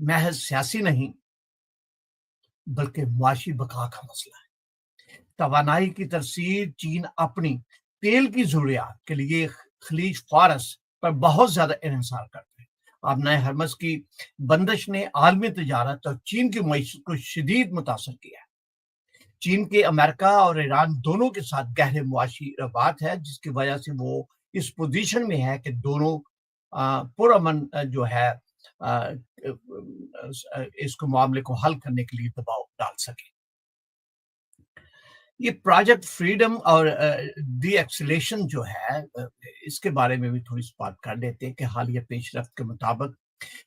محض سیاسی نہیں بلکہ معاشی بقا کا مسئلہ ہے۔ توانائی کی ترسیل چین اپنی تیل کی ضروریات کے لیے خلیج فارس پر بہت زیادہ انحصار کرتے ہیں۔ آبنائے ہرمز کی بندش نے عالمی تجارت اور چین کی معیشت کو شدید متاثر کیا ہے۔ چین کے امریکہ اور ایران دونوں کے ساتھ گہرے معاشی روابط ہے، جس کی وجہ سے وہ اس پوزیشن میں ہے کہ دونوں پرامن جو ہے اس کو معاملے کو حل کرنے کے لیے دباؤ ڈال سکے۔ یہ پروجیکٹ فریڈم اور ڈی ایکسلیشن جو ہے اس کے بارے میں بھی تھوڑی سی بات کر لیتے ہیں کہ حالیہ پیش رفت کے مطابق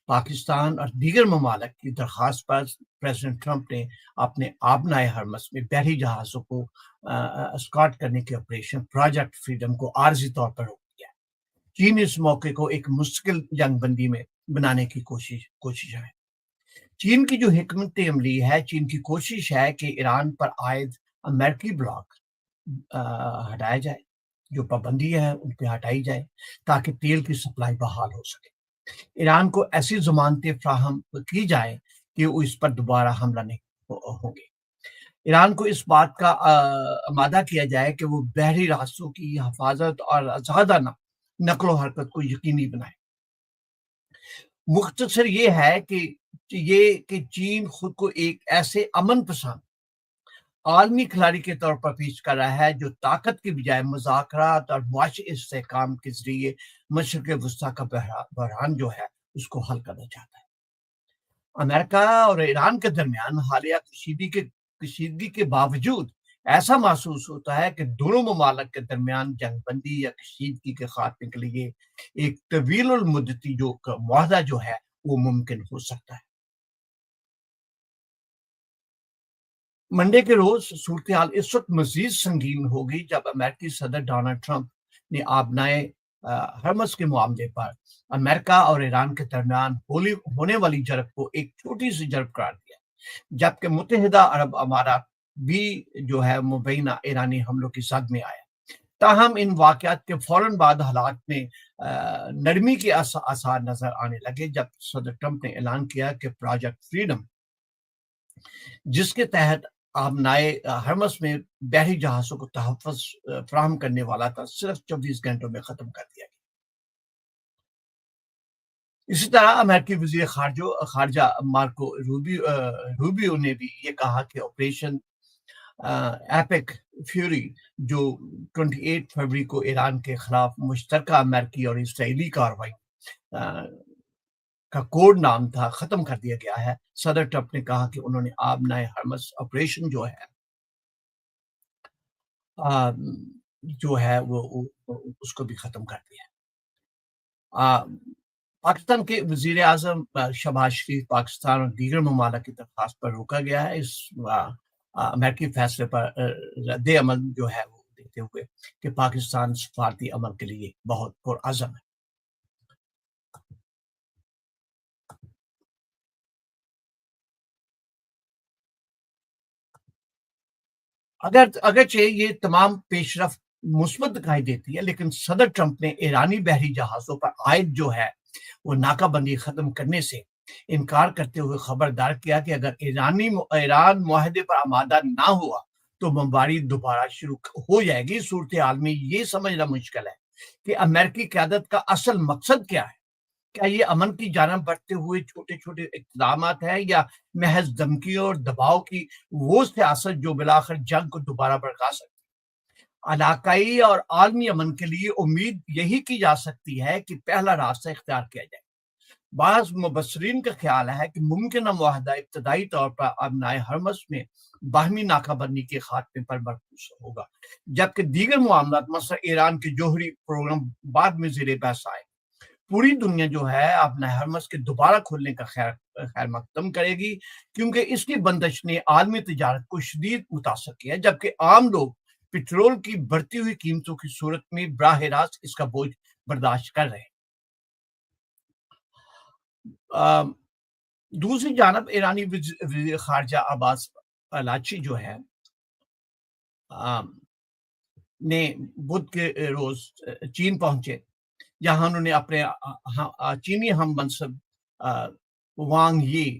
پاکستان اور دیگر ممالک کی درخواست پر پریزیڈنٹ ٹرمپ نے اپنے آبنائے ہرمز میں بحری جہازوں کو اسکارٹ کرنے کے آپریشن پروجیکٹ فریڈم کو عارضی طور پر روک دیا۔ چین اس موقع کو ایک مستقل جنگ بندی میں بنانے کی کوشش ہے۔ چین کی جو حکمت عملی ہے، چین کی کوشش ہے کہ ایران پر عائد امریکی بلاک ہٹایا جائے، جو پابندی ہے ان پہ ہٹائی جائے تاکہ تیل کی سپلائی بحال ہو سکے۔ ایران کو ایسی ضمانتیں فراہم کی جائے کہ وہ اس پر دوبارہ حملہ نہیں ہوں گے۔ ایران کو اس بات کا آمادہ کیا جائے کہ وہ بحری راستوں کی حفاظت اور آزادہ نقل و حرکت کو یقینی بنائے۔ مختصر یہ ہے کہ چین خود کو ایک ایسے امن پسند عالمی کھلاڑی کے طور پر پیش کر رہا ہے جو طاقت کے بجائے مذاکرات اور معاشی استحکام کے ذریعے مشرق وسطیٰ کا بحران جو ہے اس کو حل کرنا چاہتا ہے۔ امریکہ اور ایران کے درمیان حالیہ کشیدگی کے باوجود ایسا محسوس ہوتا ہے کہ دونوں ممالک کے درمیان جنگ بندی یا کشیدگی کے خاتمے کے لیے ایک طویل المدتی جو معاہدہ جو ہے وہ ممکن ہو سکتا ہے۔ منڈے کے روز صورتحال اس وقت مزید سنگین ہو گئی جب امریکی صدر ڈونلڈ ٹرمپ نے آبنائے ہرمز کے معاملے پر امریکہ اور ایران کے درمیان ہونے والی جنگ کو ایک چھوٹی سی جنگ قرار دیا، جبکہ متحدہ عرب امارات بھی جو ہے مبینہ ایرانی حملوں کی زد میں آیا۔ تاہم ان واقعات کے فوراً بعد حالات میں نرمی کے آثار نظر آنے لگے جب صدر ٹرمپ نے اعلان کیا کہ پروجیکٹ فریڈم، جس کے تحت آبنائے ہرمز میں بحری جہازوں کو تحفظ فراہم کرنے والا تھا، صرف 24 گھنٹوں میں ختم کر دیا گیا۔ اسی طرح امریکی وزیر خارجہ مارکو روبیو نے بھی یہ کہا کہ آپریشن ایپک فیوری، جو 28 فروری کو ایران کے خلاف مشترکہ امریکی اور اسرائیلی کارروائی کا کوڈ نام تھا، ختم کر دیا گیا ہے۔ صدر ٹرمپ نے کہا کہ انہوں نے آبنائے ہرمز آپریشن جو ہے وہ اس کو بھی ختم کر دیا۔ پاکستان کے وزیر اعظم شہباز شریف پاکستان اور دیگر ممالک کی درخواست پر روکا گیا ہے، اس امریکی فیصلے پر رد عمل جو ہے وہ دیتے ہوئے کہ پاکستان سفارتی عمل کے لیے بہت پرعزم ہے۔ اگرچہ یہ تمام پیش رفت مثبت دکھائی دیتی ہے، لیکن صدر ٹرمپ نے ایرانی بحری جہازوں پر عائد جو ہے وہ ناکہ بندی ختم کرنے سے انکار کرتے ہوئے خبردار کیا کہ اگر ایران معاہدے پر آمادہ نہ ہوا تو بمباری دوبارہ شروع ہو جائے گی۔ صورتحال میں یہ سمجھنا مشکل ہے کہ امریکی قیادت کا اصل مقصد کیا ہے۔ کیا یہ امن کی جانب بڑھتے ہوئے چھوٹے چھوٹے اقدامات ہیں یا محض دھمکیوں اور دباؤ کی وہ سیاست جو بلاخر جنگ کو دوبارہ بھڑکا سکتی ہے؟ علاقائی اور عالمی امن کے لیے امید یہی کی جا سکتی ہے کہ پہلا راستہ اختیار کیا جائے۔ بعض مبصرین کا خیال ہے کہ ممکنہ معاہدہ ابتدائی طور پر آبنائے ہرمز میں باہمی ناکہ بندی کے خاتمے پر مرکوز ہوگا، جبکہ دیگر معاملات مثلا ایران کے جوہری پروگرام بعد میں زیر بحث آئے۔ پوری دنیا جو ہے آبنائے ہرمز کے دوبارہ کھولنے کا خیر مقدم کرے گی، کیونکہ اس کی بندش نے عالمی تجارت کو شدید متاثر کیا، جبکہ عام لوگ پیٹرول کی بڑھتی ہوئی قیمتوں کی صورت میں براہ راست اس کا بوجھ برداشت کر رہے ہیں۔ دوسری جانب ایرانی وزیر خارجہ عباس اراغچی جو ہے نے بدھ کے روز چین پہنچے، جہاں انہوں نے اپنے چینی ہم منصب وانگ یی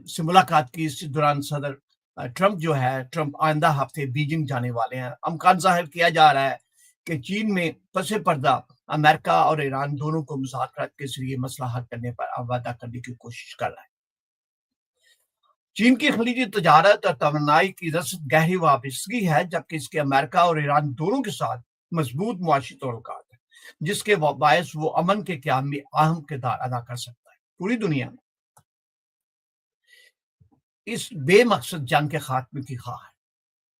سے ملاقات کی۔ اس دوران صدر ٹرمپ جو ہے، ٹرمپ آئندہ ہفتے بیجنگ جانے والے ہیں۔ امکان ظاہر کیا جا رہا ہے کہ چین میں پس پردہ امریکہ اور ایران دونوں کو مذاکرات کے ذریعے مسئلہ حل کرنے پر آمادہ کرنے کی کوشش کر رہا ہے۔ چین کی خلیجی تجارت اور توانائی کی رسد گہری وابستگی ہے، جبکہ اس کے امریکہ اور ایران دونوں کے ساتھ مضبوط معاشی تعلقات ہیں، جس کے باعث وہ امن کے قیام میں اہم کردار ادا کر سکتا ہے۔ پوری دنیا میں اس بے مقصد جنگ کے خاتمے کی خواہاں ہے۔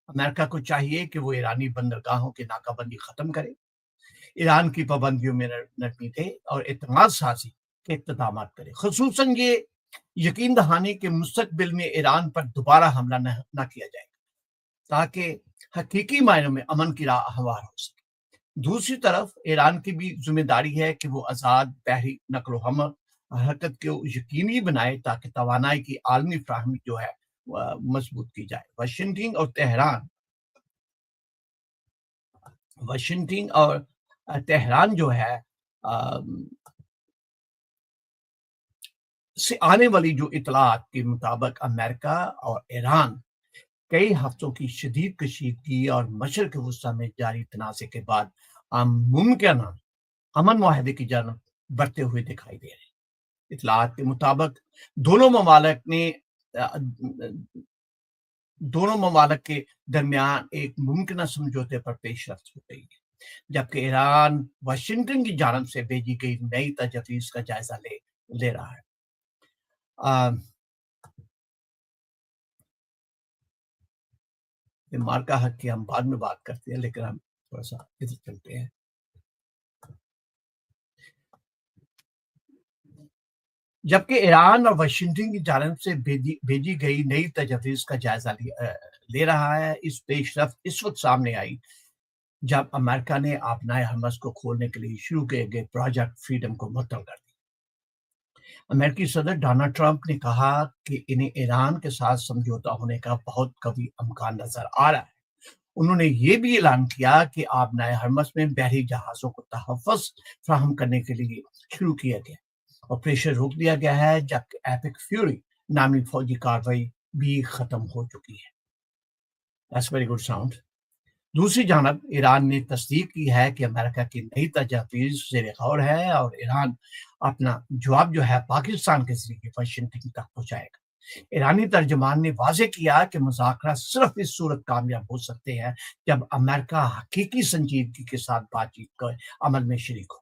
امریکہ کو چاہیے کہ وہ ایرانی بندرگاہوں کی ناکہ بندی ختم کرے، ایران کی پابندیوں میں نرمی دے اور اعتماد سازی کے اقتدامات کرے، خصوصاً یہ یقین دہانی کہ مستقبل میں ایران پر دوبارہ حملہ نہ کیا جائے، تاکہ حقیقی معنوں میں امن کی راہ ہموار ہو سکے۔ دوسری طرف ایران کی بھی ذمہ داری ہے کہ وہ آزاد بحری نقل و حمل حرکت کو یقینی بنائے تاکہ توانائی کی عالمی فراہمی جو ہے مضبوط کی جائے۔ واشنگٹن اور تہران جو ہے سے آنے والی جو اطلاعات کے مطابق امریکہ اور ایران کئی ہفتوں کی شدید کشیدگی اور مشرق وسطی میں جاری تنازع کے بعد ممکنہ امن معاہدے کی جانب بڑھتے ہوئے دکھائی دے رہے ہیں۔ اطلاعات کے مطابق دونوں ممالک کے درمیان ایک ممکنہ سمجھوتے پر پیش رفت ہو گئی ہے، جبکہ ایران واشنگٹن کی جانب سے بھیجی گئی نئی تجاویز کا جائزہ لے رہا ہے۔ مارکا حق کی ہم بعد میں بات کرتے ہیں، لیکن ہم تھوڑا سا ادھر چلتے ہیں۔ جبکہ ایران اور واشنگٹن کی جانب سے بھیجی گئی نئی تجاویز کا جائزہ لے رہا ہے، اس پیش رفت اس وقت سامنے آئی جب امریکہ نے آبنائے ہرمز کو کھولنے کے لیے شروع کیے گئے پروجیکٹ فریڈم کو معطل کر دیا۔ امریکی صدر ڈونلڈ ٹرمپ نے کہا کہ انہیں ایران کے ساتھ سمجھوتا ہونے کا بہت قوی امکان نظر آ رہا ہے۔ انہوں نے یہ بھی اعلان کیا کہ آبنائے ہرمز میں بحری جہازوں کو تحفظ فراہم کرنے کے لیے شروع کیا گیا آپریشن روک دیا گیا ہے، جبکہ ایپک فیوری نامی فوجی کارروائی بھی ختم ہو چکی ہے۔ That's very good sound۔ دوسری جانب ایران نے تصدیق کی ہے کہ امریکہ کی نئی تجاویز زیر غور ہے اور ایران اپنا جواب جو ہے پاکستان کے ذریعے واشنگٹن تک پہنچائے گا۔ ایرانی ترجمان نے واضح کیا کہ مذاکرات صرف اس صورت کامیاب ہو سکتے ہیں جب امریکہ حقیقی سنجیدگی کے ساتھ بات چیت کے عمل میں شریک ہو۔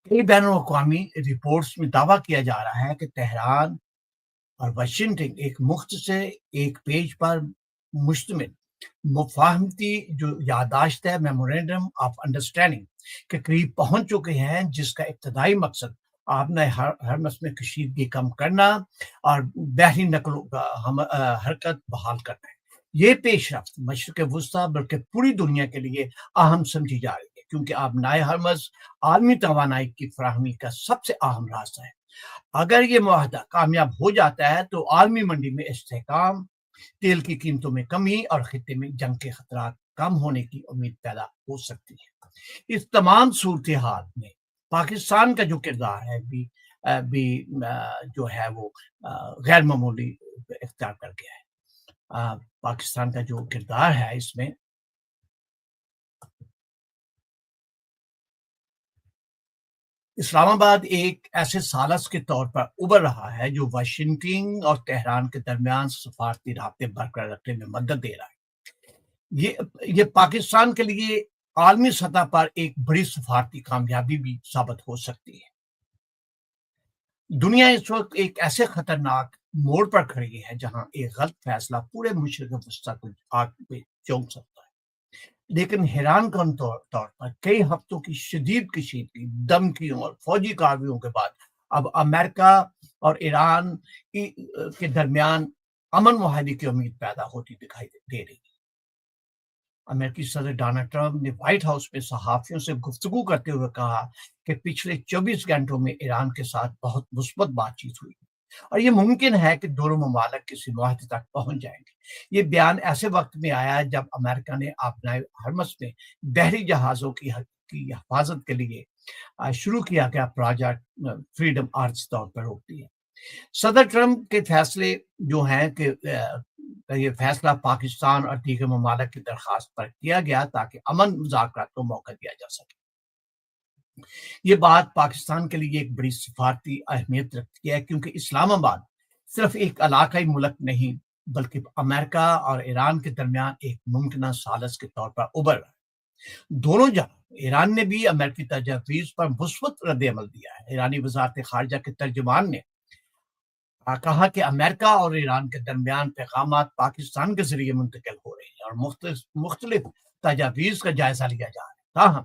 کئی بین الاقوامی رپورٹس میں دعویٰ کیا جا رہا ہے کہ تہران اور واشنگٹن ایک مختصر ایک پیج پر مشتمل مفاہمتی جو یادداشت ہے میمورینڈم آف انڈرسٹینڈنگ کے قریب پہنچ چکے ہیں، جس کا ابتدائی مقصد آبنائے ہرمز میں کشیدگی کم کرنا اور بحری نقل و حرکت بحال کرنا ہے۔ یہ پیش رفت مشرق وسطی بلکہ پوری دنیا کے لیے اہم سمجھی جا رہی ہے، کیونکہ آبنائے ہرمز عالمی توانائی کی فراہمی کا سب سے اہم راستہ ہے۔ اگر یہ معاہدہ کامیاب ہو جاتا ہے تو عالمی منڈی میں استحکام، تیل کی قیمتوں میں کمی اور خطے میں جنگ کے خطرات کم ہونے کی امید پیدا ہو سکتی ہے۔ اس تمام صورتحال میں پاکستان کا جو کردار ہے بھی جو ہے وہ غیر معمولی اختیار کر گیا ہے۔ پاکستان کا جو کردار ہے اس میں اسلام آباد ایک ایسے ثالث کے طور پر ابھر رہا ہے جو واشنگٹن اور تہران کے درمیان سفارتی رابطے برقرار رکھنے میں مدد دے رہا ہے۔ یہ پاکستان کے لیے عالمی سطح پر ایک بڑی سفارتی کامیابی بھی ثابت ہو سکتی ہے۔ دنیا اس وقت ایک ایسے خطرناک موڑ پر کھڑی ہے جہاں ایک غلط فیصلہ پورے مشرق وسطی کو آگ پہ چونک سکتا ہے۔ لیکن حیران کن طور پر کئی ہفتوں کی شدید کشیدگی، دھمکیوں اور فوجی کارروائیوں کے بعد اب امریکہ اور ایران کے درمیان امن معاہدے کی امید پیدا ہوتی دکھائی دے رہی ہے۔ امریکی صدر ڈونلڈ ٹرمپ نے وائٹ ہاؤس میں صحافیوں سے گفتگو کرتے ہوئے کہا کہ پچھلے 24 گھنٹوں میں ایران کے ساتھ بہت مثبت بات چیت ہوئی اور یہ ممکن ہے کہ دونوں ممالک کسی معاہدے تک پہنچ جائیں گے۔ یہ بیان ایسے وقت میں آیا جب امریکہ نے آبنائے ہرمز میں بحری جہازوں کی کی حفاظت کے لیے شروع کیا گیا پروجیکٹ فریڈم عارضی طور پر روکتی ہے۔ صدر ٹرمپ کے فیصلے جو ہیں کہ یہ فیصلہ پاکستان اور دیگر ممالک کی درخواست پر کیا گیا تاکہ امن مذاکرات کو موقع دیا جا سکے۔ یہ بات پاکستان کے لیے ایک بڑی سفارتی اہمیت رکھتی ہے، کیونکہ اسلام آباد صرف ایک علاقائی ملک نہیں بلکہ امریکہ اور ایران کے درمیان ایک ممکنہ ثالث کے طور پر ابھر رہا ہے۔ دونوں جہاں ایران نے بھی امریکی تجاویز پر مثبت رد عمل دیا ہے۔ ایرانی وزارت خارجہ کے ترجمان نے کہا کہ امریکہ اور ایران کے درمیان پیغامات پاکستان کے ذریعے منتقل ہو رہے ہیں اور مختلف تجاویز کا جائزہ لیا جا رہا ہے۔ تاہم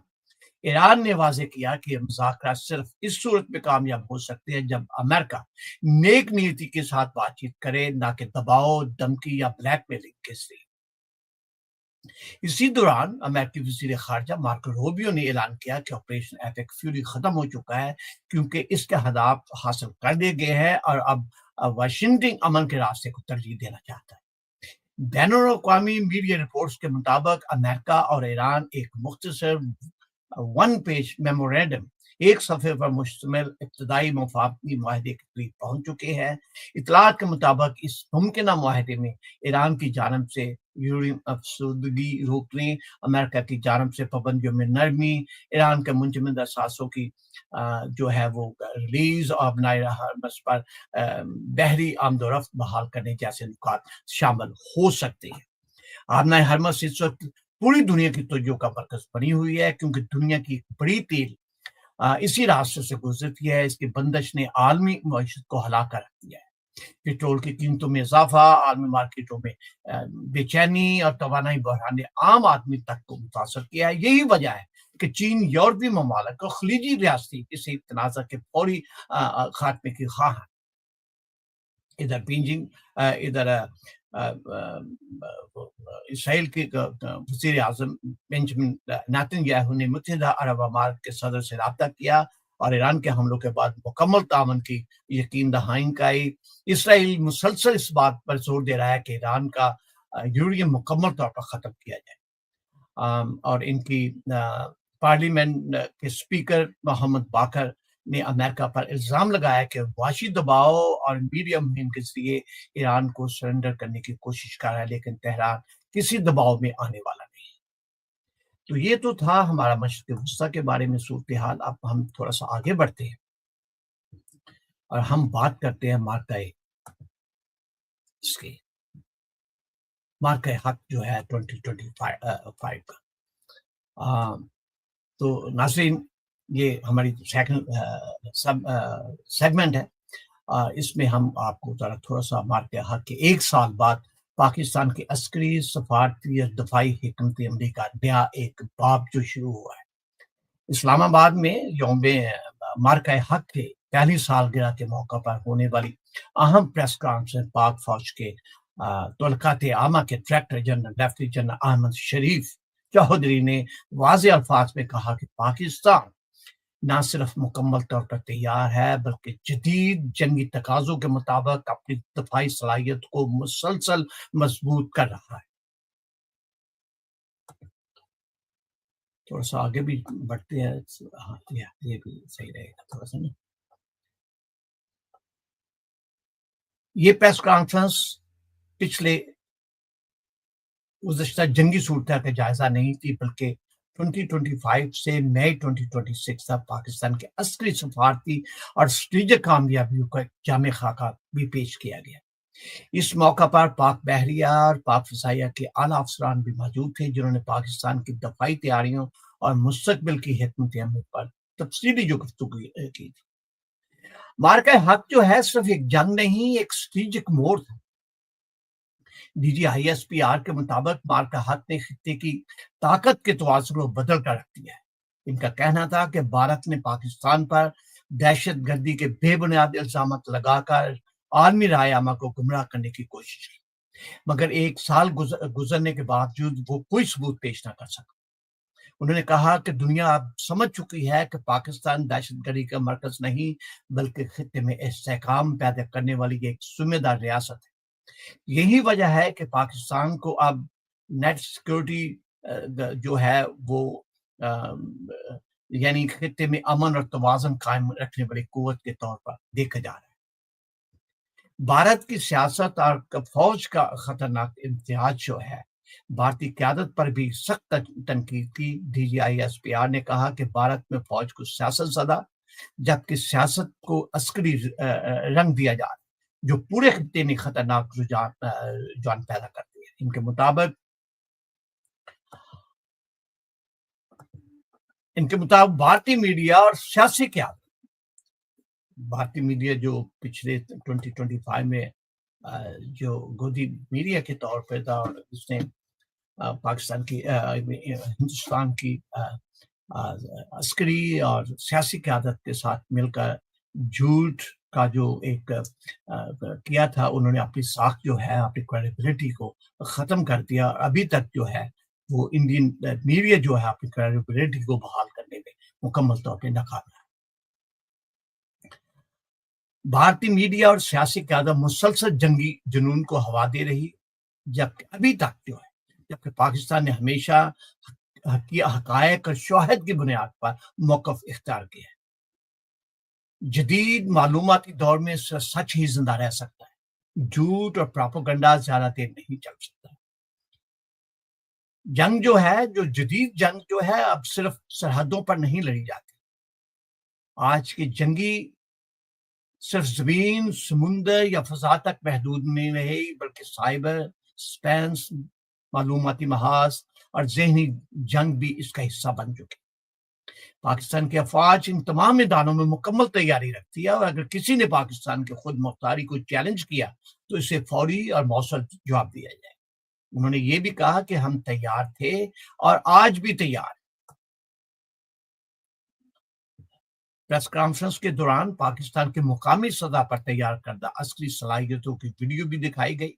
ایران نے واضح کیا کہ مذاکرات صرف اس صورت میں کامیاب ہو سکتے ہیں جب امریکہ نیک نیتی کے ساتھ بات چیت کرے، نہ کہ دباؤ، دھمکی یا بلیک میلنگ کے ذریعے۔ اسی دوران امریکی وزیر خارجہ مارکو روبیو نے اعلان کیا کہ آپریشن ایپک فیوری ختم ہو چکا ہے کیونکہ اس کے ہدف حاصل کر لیے گئے ہیں اور اب واشنگٹن امن کے راستے کو ترجیح دینا چاہتا ہے۔ بین الاقوامی میڈیا رپورٹس کے مطابق امریکہ اور ایران ایک مختصر ون پیج میمورینڈم، ایک صفحے پر مشتمل ابتدائی مفاہمتی معاہدے کے قریب پہنچ چکے ہیں۔ اطلاعات کے مطابق اس ممکنہ معاہدے میں ایران کی جانب سے یورینیم افزودگی روکنے، امریکہ کی جانب سے پابندیوں میں نرمی، ایران کے منجمد اثاثوں کی جو ہے وہ ریلیز اور بنائے حرمس پر بحری آمد و رفت بحال کرنے جیسے نکات شامل ہو سکتے ہیں۔ آبنائے حرمس اس وقت پوری دنیا کی توجہ کا مرکز بنی ہوئی ہے، کیونکہ دنیا کی ایک بڑی تیل اسی راستے سے گزرتی ہے۔ اس کی بندش نے عالمی معیشت کو ہلا کر رکھ دیا ہے۔ پیٹرول کی قیمتوں میں اضافہ، عالمی مارکیٹوں میں بے چینی اور توانائی بحران نے عام آدمی تک کو متاثر کیا ہے۔ یہی وجہ ہے کہ چین یورپی ممالک اور خلیجی ریاستی کسی تنازع کے فوری خاتمے کی خواہاں۔ ادھر بیجنگ ادھر اسرائیل کے وزیر اعظم بنجامن نیتن یاہو نے متحدہ عرب امارات کے صدر سے رابطہ کیا اور ایران کے حملوں کے بعد مکمل تعاون کی یقین دہانی کرائی۔ اسرائیل مسلسل اس بات پر زور دے رہا ہے کہ ایران کا یورینیم مکمل طور پر ختم کیا جائے، اور ان کی پارلیمنٹ کے اسپیکر محمد باقر نے امریکہ پر الزام لگایا کہ وحشی دباؤ اور میڈیا مہم کے ذریعے ایران کو سرنڈر کرنے کی کوشش کر رہا ہے، لیکن تہران کسی دباؤ میں آنے والا نہیں۔ تو یہ تو تھا ہمارا مشرق وسطیٰ کے بارے میں صورتحال۔ اب ہم تھوڑا سا آگے بڑھتے ہیں اور ہم بات کرتے ہیں مارکہ حق جو ہے 2025 کا۔ تو ناظرین، یہ ہماری سیکنڈ سیگمنٹ ہے، اس میں ہم آپ کو تھوڑا سا مارکہ حق کے ایک سال بعد پاکستان کی عسکری، سفارتی اور دفاعی حکمت عملی کا نیا ایک باب جو شروع ہوا ہے۔ اسلام آباد میں یوم مارکہ حق کے پہلی سالگرہ کے موقع پر ہونے والی اہم پریس کانفرنس پاک فوج کے طلقات عامہ کے director general lieutenant general Ahmed Sharif Chaudhry نے واضح الفاظ میں کہا کہ پاکستان نہ صرف مکمل طور پر تیار ہے بلکہ جدید جنگی تقاضوں کے مطابق اپنی دفاعی صلاحیت کو مسلسل مضبوط کر رہا ہے۔ تھوڑا سا آگے بھی بڑھتے ہیں، یہ بھی صحیح رہے گا تھوڑا سا۔ یہ پریس کانفرنس پچھلے گزشتہ جنگی صورتحال کا جائزہ نہیں تھی، بلکہ 2025 سے مئی 2026 تک پاکستان کے عسکری، سفارتی اور اسٹریٹجک کامیابیوں کا جامع خاکہ بھی پیش کیا گیا۔ اس موقع پر پاک بحریہ اور پاک فضائیہ کے اعلیٰ افسران بھی موجود تھے، جنہوں نے پاکستان کی دفاعی تیاریوں اور مستقبل کی حکمت عملی پر تفصیلی گفتگو کی تھی۔ مارکہ حق جو ہے صرف ایک جنگ نہیں، ایک اسٹریٹجک موڑ تھا۔ D G I S P R کے مطابق مارکہ حق نے خطے کی طاقت کے توازن کو بدل کر رکھ دیا ہے۔ ان کا کہنا تھا کہ بھارت نے پاکستان پر دہشت گردی کے بے بنیاد الزامات لگا کر عالمی رائے عامہ کو گمراہ کرنے کی کوشش کی، مگر ایک سال گزرنے کے باوجود وہ کوئی ثبوت پیش نہ کر سکا۔ انہوں نے کہا کہ دنیا اب سمجھ چکی ہے کہ پاکستان دہشت گردی کا مرکز نہیں بلکہ خطے میں استحکام پیدا کرنے والی ایک ذمہ دار ریاست ہے۔ یہی وجہ ہے کہ پاکستان کو اب نیٹ سیکورٹی جو ہے وہ یعنی خطے میں امن اور توازن قائم رکھنے والی قوت کے طور پر دیکھا جا رہا ہے۔ بھارت کی سیاست اور فوج کا خطرناک امتزاج جو ہے بھارتی قیادت پر بھی سخت تنقید کی۔ DGISPR نے کہا کہ بھارت میں فوج کو سیاست زدہ جبکہ سیاست کو عسکری رنگ دیا جا رہا ہے جو پورے خطے میں خطرناک رجحان پیدا کرتی ہے۔ ان کے مطابق بھارتی میڈیا اور سیاسی قیادت، بھارتی میڈیا جو پچھلے 2025 میں جو گودی میڈیا کے طور پہ تھا اور اس نے پاکستان کی ہندوستان کی عسکری اور سیاسی قیادت کے ساتھ مل کر جھوٹ کا جو ایک کیا تھا، انہوں نے اپنی ساکھ جو ہے، اپنی کریڈیبلٹی کو ختم کر دیا۔ ابھی تک جو ہے وہ انڈین میڈیا جو ہے اپنی کریڈیبلٹی کو بحال کرنے میں مکمل طور پہ ناکام ہے۔ بھارتی میڈیا اور سیاسی قیادت مسلسل جنگی جنون کو ہوا دے رہی، جبکہ ابھی تک جو ہے جبکہ پاکستان نے ہمیشہ حقائق اور شواہد کی بنیاد پر موقف اختیار کیا ہے۔ جدید معلوماتی دور میں سچ ہی زندہ رہ سکتا ہے، جھوٹ اور پروپیگنڈا زیادہ دیر نہیں چل سکتا۔ جنگ جو ہے، جو جدید جنگ جو ہے اب صرف سرحدوں پر نہیں لڑی جاتی۔ آج کے جنگی صرف زمین، سمندر یا فضا تک محدود نہیں رہے، بلکہ سائبر سپینس، معلوماتی محاذ اور ذہنی جنگ بھی اس کا حصہ بن چکے۔ پاکستان کی افواج ان تمام میدانوں میں مکمل تیاری رکھتی ہے، اور اگر کسی نے پاکستان کی خود مختاری کو چیلنج کیا تو اسے فوری اور مؤثر جواب دیا جائے۔ انہوں نے یہ بھی کہا کہ ہم تیار تھے اور آج بھی تیار ہیں۔ پریس کانفرنس کے دوران پاکستان کے مقامی سطح پر تیار کردہ عسکری صلاحیتوں کی ویڈیو بھی دکھائی گئی،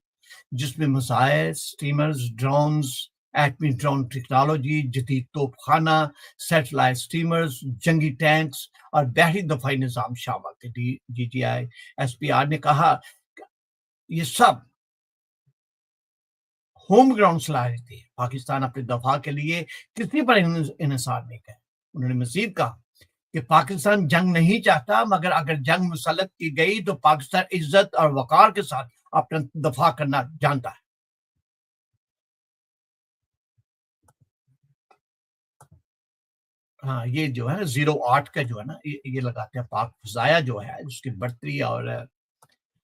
جس میں میزائل، سٹیمرز، ڈرونز، ایٹمی ڈرون ٹیکنالوجی، جدید توپ خانہ، سیٹلائٹ سٹیمرز، جنگی ٹینکس اور بحری دفاعی نظام شامل تھے۔ DGISPR نے کہا کہ یہ سب ہوم گراؤنڈ صلاحیتیں ہیں، پاکستان اپنے دفاع کے لیے کسی پر انحصار نہیں کرے۔ انہوں نے مزید کہا کہ پاکستان جنگ نہیں چاہتا، مگر اگر جنگ مسلط کی گئی تو پاکستان عزت اور وقار کے ساتھ اپنا دفاع کرنا جانتا ہے۔ ہاں، یہ جو ہے 08 کا جو ہے نا، یہ لگاتے ہیں پاک فضائیہ جو ہے اس کی برتری اور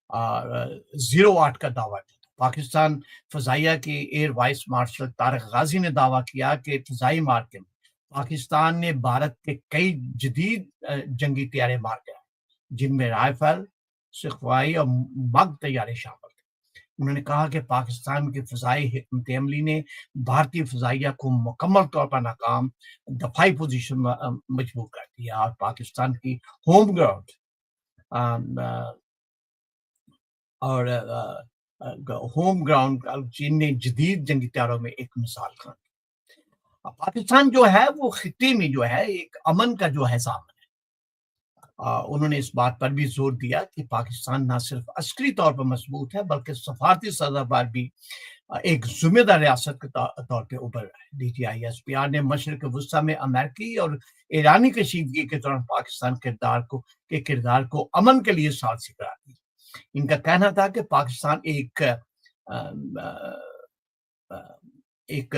08 کا دعویٰ کیا۔ پاکستان فضائیہ کے ایئر وائس مارشل طارق غازی نے دعویٰ کیا کہ فضائی مارکے میں پاکستان نے بھارت کے کئی جدید جنگی طیارے مار گئے، جن میں رائفل، سخوائی اور مگ طیارے شامل تھے۔ انہوں نے کہا کہ پاکستان کی فضائی حکمت عملی نے بھارتی فضائیہ کو مکمل طور پر ناکام دفاعی پوزیشن مجبور کر دیا، اور پاکستان کی ہوم گراؤنڈ اور ہوم گراؤنڈ چین نے جدید جنگی طیاروں میں ایک مثال قائم کی۔ پاکستان جو ہے وہ خطے میں جو ہے ایک امن کا جو ہے ضامن ہے۔ انہوں نے اس بات پر بھی زور دیا کہ پاکستان نہ صرف عسکری طور پر مضبوط ہے بلکہ سفارتی سطح پر بھی ایک ذمہ دار ریاست کے طور پہ ابھر رہا ہے۔ DGISPR نے مشرق وسطیٰ میں امریکی اور ایرانی کشیدگی کے دوران پاکستان کردار کو امن کے لیے ثالثی قرار دی۔ ان کا کہنا تھا کہ پاکستان ایک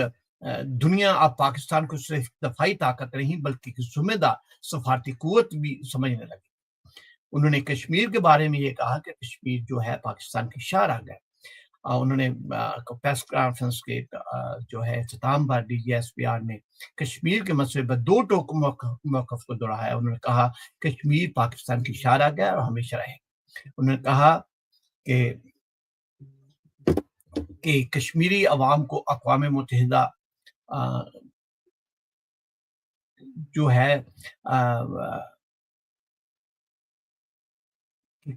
دنیا اب پاکستان کو صرف دفاعی طاقت نہیں بلکہ ایک ذمہ دار سفارتی قوت بھی سمجھنے لگی۔ انہوں نے کشمیر کے بارے میں یہ کہا کہ کشمیر جو ہے پاکستان کی شاہراہ ہے۔ انہوں نے پریس کانفرنس کے جو ہے اختتام پر DGISPR نے کشمیر کے مسئلے پر دو ٹوک موقف کو دہرایا۔ انہوں نے کہا کشمیر پاکستان کی شاہراہ ہے اور ہمیشہ رہے گا۔ انہوں نے کہا کہ کشمیری عوام کو اقوام متحدہ جو ہے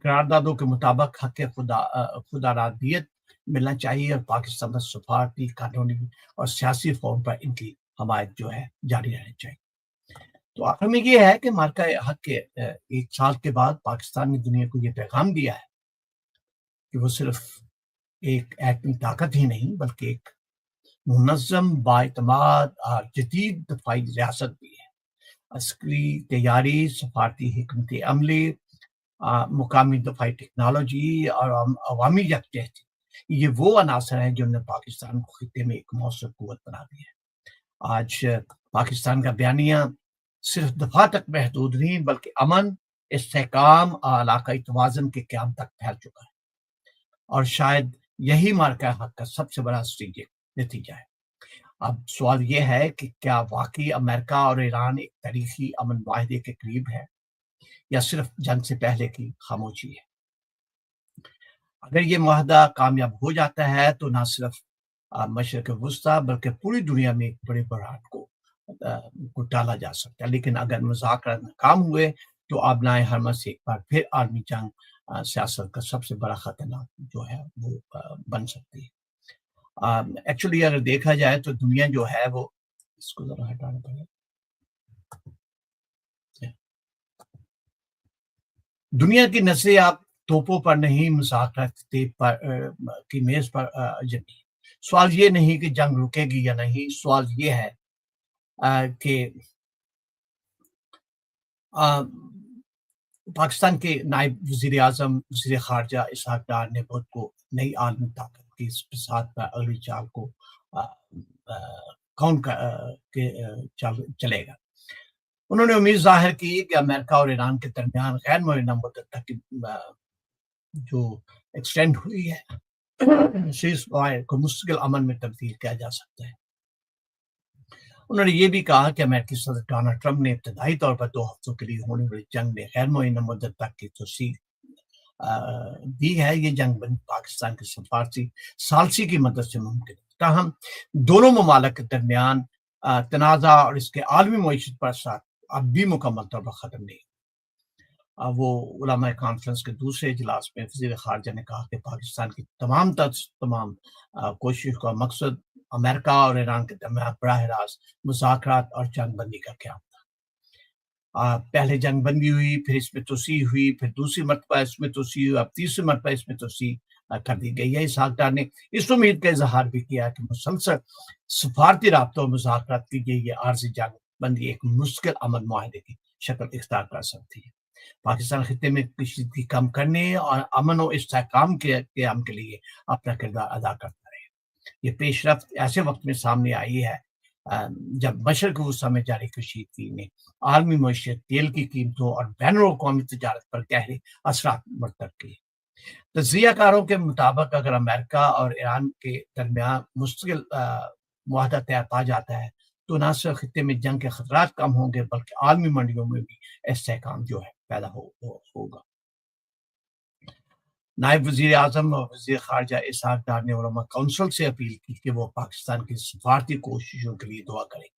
قراردادوں کے مطابق حق خدا رادیت ملنا چاہیے، اور پاکستان میں سفارتی، قانونی اور سیاسی فارم پر ان کی حمایت جو ہے جاری رہنی چاہیے۔ تو آخر میں یہ ہے کہ مارکہ حق کے 1 سال کے بعد پاکستان نے دنیا کو یہ پیغام دیا ہے کہ وہ صرف ایک ایٹمی طاقت ہی نہیں بلکہ ایک منظم بااعتماد اور جدید دفاعی ریاست بھی ہے۔ عسکری تیاری، سفارتی حکمت عملی، مقامی دفاعی ٹیکنالوجی اور عوامی یکجہتی، یہ وہ عناصر ہیں جنہوں نے پاکستان کو خطے میں ایک مؤثر قوت بنا دی ہے۔ آج پاکستان کا بیانیہ صرف دفاع تک محدود نہیں بلکہ امن، استحکام اور علاقائی توازن کے قیام تک پھیل چکا ہے، اور شاید یہی مارکہ حق کا سب سے بڑا نتیجہ ہے۔ اب سوال یہ ہے کہ کیا واقعی امریکہ اور ایران ایک تاریخی امن معاہدے کے قریب ہے، یا صرف جنگ سے پہلے کی خاموشی ہے؟ اگر یہ معاہدہ کامیاب ہو جاتا ہے تو نہ صرف مشرق وسطی بلکہ پوری دنیا میں ایک بڑے بحران کو ٹالا جا سکتا ہے، لیکن اگر مذاکرات ناکام ہوئے تو آبنائے حرمس ایک بار پھر عالمی جنگ سیاست کا سب سے بڑا خطرناک جو ہے وہ بن سکتی ہے۔ ایکچولی اگر دیکھا جائے تو دنیا جو ہے وہ، اس کو ذرا ہٹانا پڑے، دنیا کی نظریں آپ توپوں پر نہیں، مذاکرات کی میز پر جمی۔ سوال یہ نہیں کہ جنگ رکے گی یا نہیں، سوال یہ ہے کہ پاکستان کے نائب وزیر اعظم، وزیر خارجہ اسحاق ڈار نے خود کو نئی عالمی طاقت کی ساتھ پر اگلی چال کو کون چلے گا۔ انہوں نے امید ظاہر کی کہ امریکہ اور ایران کے درمیان غیر معینہ مدت تک جو ایکسٹینڈ ہوئی ہے سیز فائر کو مستقل امن میں تبدیل کیا جا سکتا ہے۔ انہوں نے یہ بھی کہا کہ امریکی صدر ڈونلڈ ٹرمپ نے ابتدائی طور پر 2 ہفتوں کے لیے ہونے والی جنگ میں غیر معینہ مدت تک کی توسیع دی ہے۔ یہ جنگ بندی پاکستان کے سفارتی ثالثی کی مدد سے ممکن ہے، تاہم دونوں ممالک کے درمیان تنازع اور اس کے عالمی معیشت پر اثرات اب بھی مکمل طور پر ختم نہیں۔ وہ علماء کانفرنس کے دوسرے اجلاس میں وزیر خارجہ نے کہا کہ پاکستان کی تمام کوششوں کا مقصد امریکہ اور ایران کے درمیان براہ راست مذاکرات اور جنگ بندی کا قیام تھا۔ پہلے جنگ بندی ہوئی، پھر اس میں توسیع ہوئی، پھر دوسری مرتبہ اس میں توسیع ہوئی، اب تیسری مرتبہ اس میں توسیع کر دی گئی ہے۔ اسحاق ڈار نے اس امید کا اظہار بھی کیا کہ مسلسل سفارتی رابطوں اور مذاکرات کی گئی یہ عارضی جنگ بندی ایک مستقل امن معاہدے کی شکل اختیار کر سکتی ہے۔ پاکستان خطے میں کشیدگی کم کرنے اور امن و استحکام کے قیام کے لیے اپنا کردار ادا کرتا رہے۔ یہ پیش رفت ایسے وقت میں سامنے آئی ہے جب مشرق وسطی میں جاری کشیدگی نے عالمی معیشت، تیل کی قیمتوں اور بین الاقوامی تجارت پر گہرے اثرات مرتب کیے۔ تجزیہ کاروں کے مطابق اگر امریکہ اور ایران کے درمیان مستقل معاہدہ طے پا جاتا ہے تو نہ صرف خطے میں جنگ کے خطرات کم ہوں گے بلکہ عالمی منڈیوں میں بھی استحکام جو ہے پیدا ہوگا۔ نائب وزیر اعظم اور وزیر خارجہ اسحاق ڈار نے علماء کونسل سے اپیل کی کہ وہ پاکستان کی سفارتی کوششوں کے لیے دعا کریں،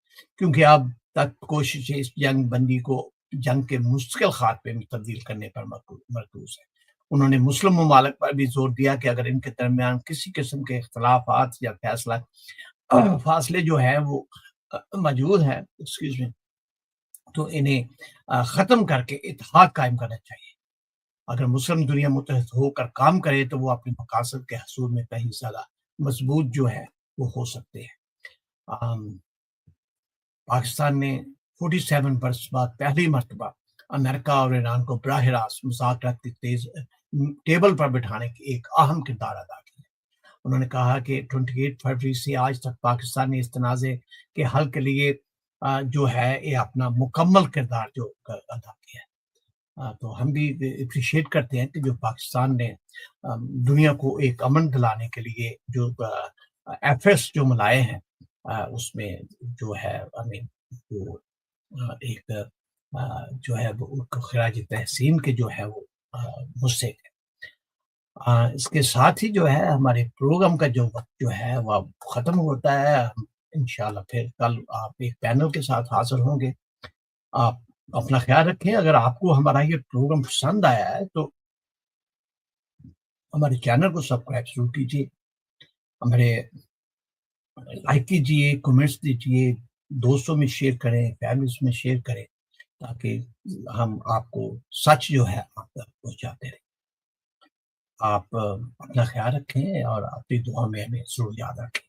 کیونکہ اب تک کوششیں اس جنگ بندی کو جنگ کے مستقل خاتمے میں تبدیل کرنے پر مرکوز ہے۔ انہوں نے مسلم ممالک پر بھی زور دیا کہ اگر ان کے درمیان کسی قسم کے اختلافات یا فاصلے جو ہے وہ موجود ہیں تو انہیں ختم کر کے اتحاد قائم کرنا چاہیے۔ اگر مسلم دنیا متحد ہو کر کام کرے تو وہ اپنے مقاصد کے حصول میں کہیں زیادہ مضبوط جو ہے وہ ہو سکتے ہیں۔ پاکستان نے 47 برس بعد پہلی مرتبہ امریکہ اور ایران کو براہ راست مذاکرات کی ٹیبل پر بٹھانے کی ایک اہم کردار ادا کیا۔ انہوں نے کہا کہ 28 فروری سے آج تک پاکستان نے اس تنازع کے حل کے لیے جو ہے یہ اپنا مکمل کردار جو ادا کیا ہے۔ تو ہم بھی اپریشیٹ کرتے ہیں کہ جو پاکستان نے دنیا کو ایک امن دلانے کے لیے جو ایفرٹس جو ملائے ہیں اس میں جو ہے ایک جو ہے وہ خراج تحسین کے جو ہے وہ مستحق ہے۔ اس کے ساتھ ہی جو ہے ہمارے پروگرام کا جو وقت جو ہے وہ ختم ہوتا ہے۔ انشاءاللہ پھر کل آپ ایک پینل کے ساتھ حاضر ہوں گے۔ آپ اپنا خیال رکھیں۔ اگر آپ کو ہمارا یہ پروگرام پسند آیا ہے تو ہمارے چینل کو سبسکرائب ضرور کیجیے، ہمارے لائک کیجیے، کمنٹس دیجیے، دوستوں میں شیئر کریں، فیملیز میں شیئر کریں، تاکہ ہم آپ کو سچ جو ہے آپ تک پہنچاتے رہیں۔ آپ اپنا خیال رکھیں اور اپنی دعا میں ہمیں ضرور یاد رکھیں۔